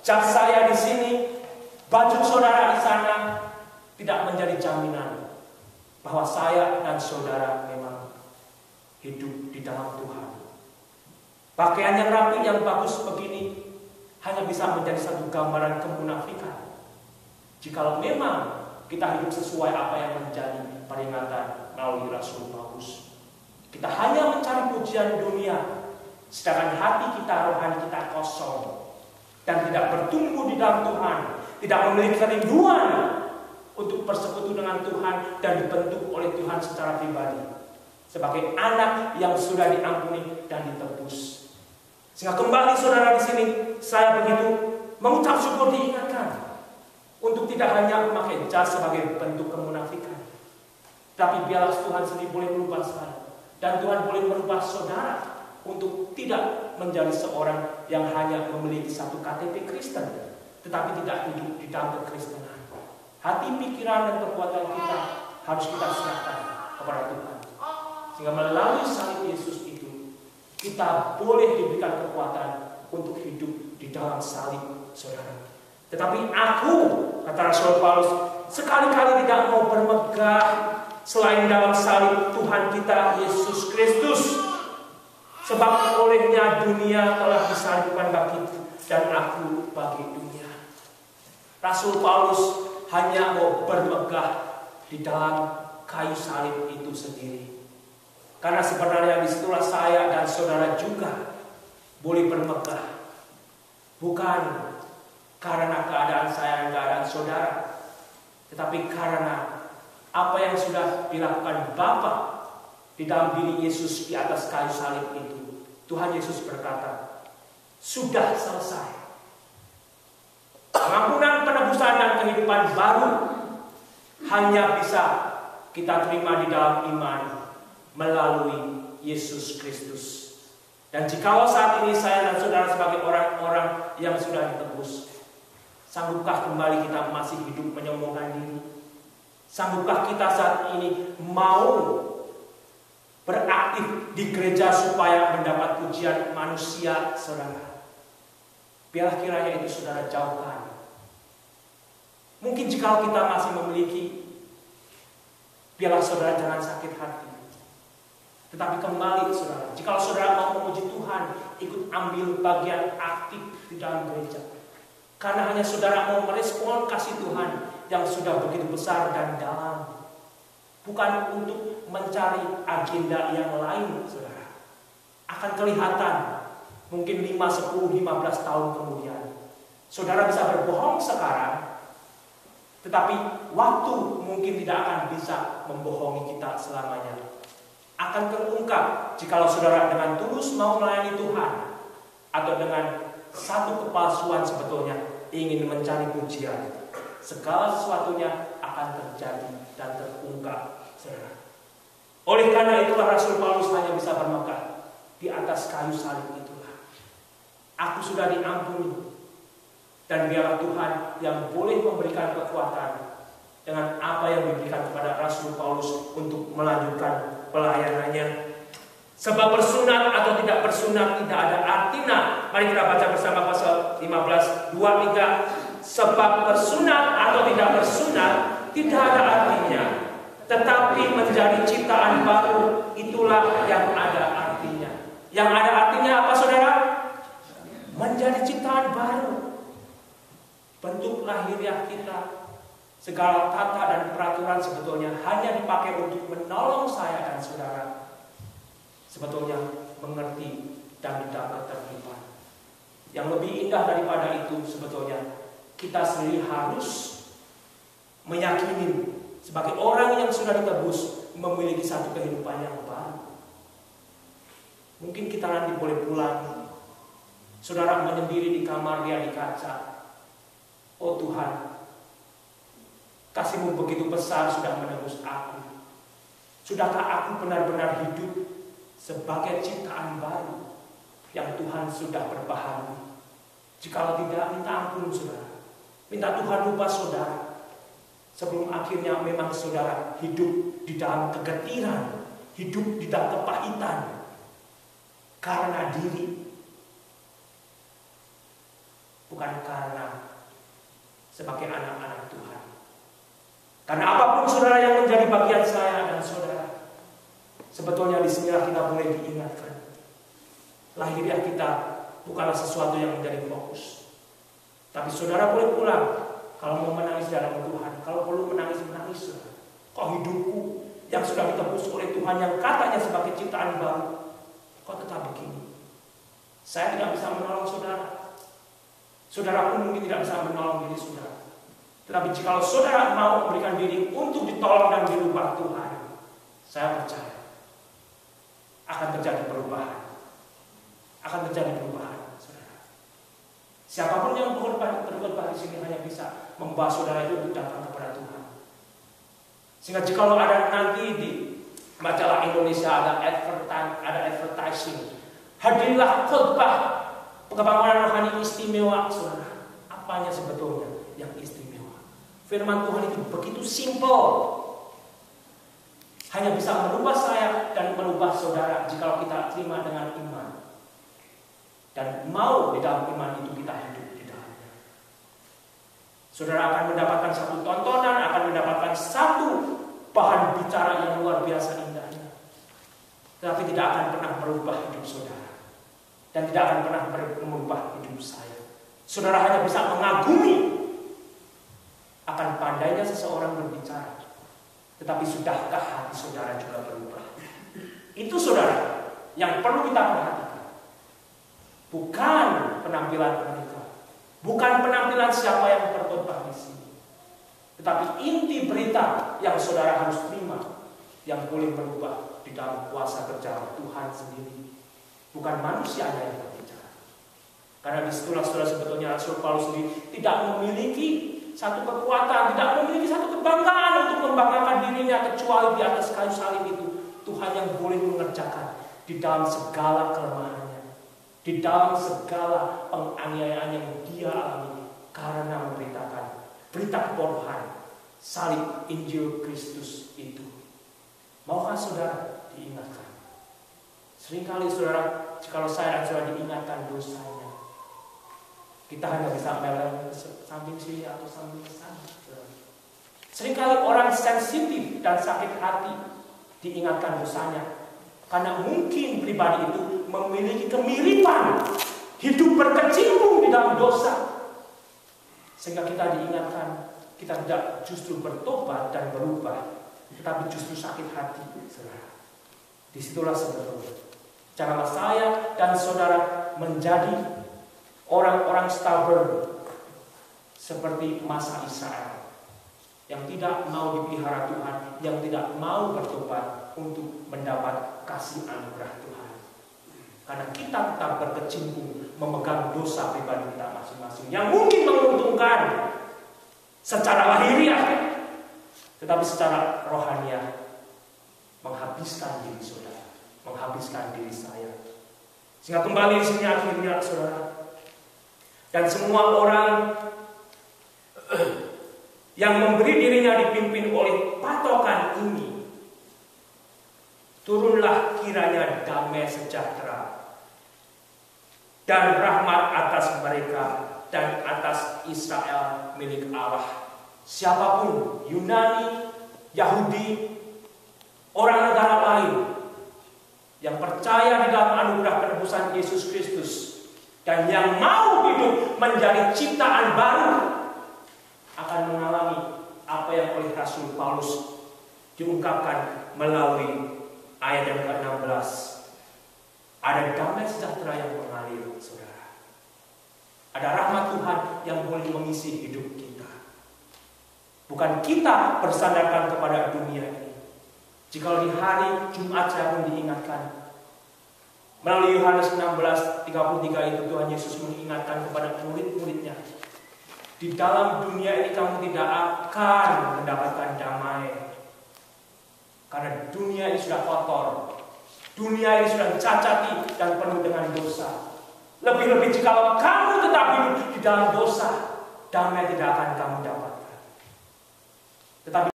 jas saya di sini, baju saudara di sana tidak menjadi jaminan bahwa saya dan saudara memang hidup di dalam Tuhan. Pakaian yang rapi, yang bagus begini hanya bisa menjadi satu gambaran kemunafikan. Jikalau memang kita hidup sesuai apa yang menjadi peringatan melalui Rasul Paulus. Kita hanya mencari pujian dunia, sedangkan hati kita, rohani kita kosong dan tidak bertumbuh di dalam Tuhan, tidak memiliki kerinduan untuk bersekutu dengan Tuhan dan dibentuk oleh Tuhan secara pribadi sebagai anak yang sudah diampuni dan ditebus. Sehingga kembali saudara di sini saya begitu mengucap syukur, diingatkan untuk tidak hanya memakai jas sebagai bentuk kemunafikan, tapi biarlah Tuhan sendiri boleh merubah saya dan Tuhan boleh merubah saudara untuk tidak menjadi seorang yang hanya memiliki satu KTP Kristen tetapi tidak hidup di dalam kekristenan. Hati, pikiran, dan perbuatan kita harus kita serahkan kepada Tuhan. Sehingga melalui salib Yesus itu, kita boleh diberikan kekuatan untuk hidup di dalam salib saudara. Tetapi aku, kata Rasul Paulus, sekali-kali tidak mau bermegah selain dalam salib Tuhan kita Yesus Kristus. Sebab olehnya dunia telah disalibkan bagiku dan aku bagi dunia. Rasul Paulus hanya mau bermegah di dalam kayu salib itu sendiri. Karena sebenarnya disitulah saya dan saudara juga boleh bermegah. Bukan karena keadaan saya dan keadaan saudara, tetapi karena apa yang sudah dilakukan Bapa di dalam diri Yesus di atas kayu salib itu. Tuhan Yesus berkata, sudah selesai. Pengampunan, penebusan, dan kehidupan baru hanya bisa kita terima di dalam iman melalui Yesus Kristus. Dan jikalau saat ini saya dan saudara sebagai orang-orang yang sudah ditebus, sanggupkah kembali kita masih hidup menyombongkan diri? Sanggupkah kita saat ini mau beraktif di gereja supaya mendapat pujian manusia, saudara? Biarlah kiranya itu saudara jauhkan. Mungkin jika kita masih memiliki, biarlah saudara jangan sakit hati. Tetapi kembali saudara, jika saudara mau memuji Tuhan, ikut ambil bagian aktif di dalam gereja. Karena hanya saudara mau merespon kasih Tuhan yang sudah begitu besar dan dalam. Bukan untuk mencari agenda yang lain, saudara. Akan kelihatan mungkin 5, 10, 15 tahun kemudian. Saudara bisa berbohong sekarang, tetapi waktu mungkin tidak akan bisa membohongi kita selamanya. Akan terungkap jikalau saudara dengan tulus mau melayani Tuhan, atau dengan satu kepalsuan sebetulnya ingin mencari pujian. Segala sesuatunya akan terjadi dan terungkap, saudara. Oleh karena itulah Rasul Paulus hanya bisa bermegah di atas kayu salib itulah. Aku sudah diampuni. Dan biarlah Tuhan yang boleh memberikan kekuatan dengan apa yang diberikan kepada Rasul Paulus untuk melanjutkan pelayanannya. Sebab bersunat atau tidak bersunat tidak ada artinya. Mari kita baca bersama pasal 15, 2, 3. Sebab bersunat atau tidak bersunat tidak ada artinya, tetapi menjadi ciptaan baru itulah yang ada artinya. Yang ada artinya apa, saudara? Menjadi ciptaan baru. Bentuk lahiriah kita, segala tata dan peraturan sebetulnya hanya dipakai untuk menolong saya dan saudara sebetulnya mengerti dan tidak ketertiban. Yang lebih indah daripada itu sebetulnya kita sendiri harus meyakini sebagai orang yang sudah ditebus memiliki satu kehidupan yang baru. Mungkin kita nanti boleh pulang, saudara menyendiri di kamar dia di kaca. Oh Tuhan, kasih-Mu begitu besar sudah menebus aku. Sudahkah aku benar-benar hidup sebagai ciptaan baru yang Tuhan sudah berbaharui? Jikalau tidak, minta ampun saudara. Minta Tuhan ubah saudara. Sebelum akhirnya memang saudara hidup di dalam kegetiran, hidup di dalam kepahitan karena diri. bukan karena sebagai anak-anak Tuhan. Karena apapun saudara yang menjadi bagian saya dan saudara, sebetulnya disinilah kita boleh diingatkan. Lahiriah kita bukanlah sesuatu yang menjadi fokus. Tapi saudara boleh pulang kalau mau menangis dalam Tuhan. Kalau perlu menangis. Kok hidupku yang sudah ditebus oleh Tuhan, yang katanya sebagai ciptaan baru, kok tetap begini? Saya tidak bisa menolong saudara. Saudara pun mungkin tidak bisa menolong diri saudara. Tetapi jika saudara mau memberikan diri untuk ditolong dan dirubah Tuhan, saya percaya akan terjadi perubahan. Akan terjadi perubahan, saudara. Siapapun yang berkhotbah di sini hanya bisa membawa saudara itu untuk datang kepada Tuhan. Sehingga jika ada nanti di majalah Indonesia ada advertising, hadirlah khotbah pengembangan rohani istimewa, saudara. Apanya sebetulnya yang istimewa? Firman Tuhan itu begitu simpel, hanya bisa merubah saya dan merubah saudara jika kita terima dengan iman dan mau di dalam iman itu kita hidup di dalamnya. Saudara akan mendapatkan satu tontonan, akan mendapatkan satu bahan bicara yang luar biasa indahnya, tetapi tidak akan pernah merubah hidup saudara dan tidak akan pernah merubah hidup saya. Saudara hanya bisa mengagumi akan pandainya seseorang berbicara, tetapi sudahkah hati saudara juga berubah? Itu saudara yang perlu kita perhatikan. Bukan penampilan mereka, bukan penampilan siapa yang berkhotbah di sini, tetapi inti berita yang saudara harus terima, yang boleh berubah di dalam kuasa kerja Tuhan sendiri, bukan manusianya yang berbicara. Karena disitulah saudara sebetulnya Rasul Paulus sendiri tidak memiliki satu kekuatan, tidak memiliki satu kebanggaan untuk membanggakan dirinya kecuali di atas kayu salib itu. Tuhan yang boleh mengerjakan di dalam segala kelemahannya, di dalam segala penganiayaan yang dia alami karena memberitakan berita kebodohan salib Injil Kristus itu. Maukah saudara diingatkan? Seringkali saudara, kalau saya dan saudara diingatkan dosanya, kita hanya bisa meleng samping sini atau samping sana. Seringkali orang sensitif dan sakit hati diingatkan dosanya, karena mungkin pribadi itu memiliki kemiripan, hidup berkecimpung di dalam dosa, sehingga kita diingatkan, kita tidak justru bertobat dan berubah, tetapi justru sakit hati. Disitulah sebetulnya janganlah saya dan saudara menjadi orang-orang stubborn seperti masa Israel yang tidak mau dipelihara Tuhan, yang tidak mau bertobat untuk mendapat kasih anugerah Tuhan. Karena kita tetap berkecimpung memegang dosa pribadi kita masing-masing yang mungkin menguntungkan secara lahiriah, tetapi secara rohaniah menghabiskan diri saudara, menghabiskan diri saya. Sehingga kembali di sini akhirnya saudara, dan semua orang yang memberi dirinya dipimpin oleh patokan ini, turunlah kiranya damai sejahtera dan rahmat atas mereka dan atas Israel milik Allah. Siapapun, Yunani, Yahudi, orang negara lain yang percaya di dalam anugerah penebusan Yesus Kristus dan yang mau hidup menjadi ciptaan baru akan mengalami apa yang oleh Rasul Paulus diungkapkan melalui ayat yang ke-16. Ada damai sejahtera yang mengalir, saudara. Ada rahmat Tuhan yang boleh mengisi hidup kita. Bukan kita bersandarkan kepada dunia ini. Jika di hari Jumat saya pun diingatkan melalui Yohanes 16:33 itu Tuhan Yesus mengingatkan kepada murid-muridnya, di dalam dunia ini kamu tidak akan mendapatkan damai, karena dunia ini sudah kotor, dunia ini sudah dicacati dan penuh dengan dosa. Lebih-lebih jika kamu tetap hidup di dalam dosa, damai tidak akan kamu dapatkan. Tetapi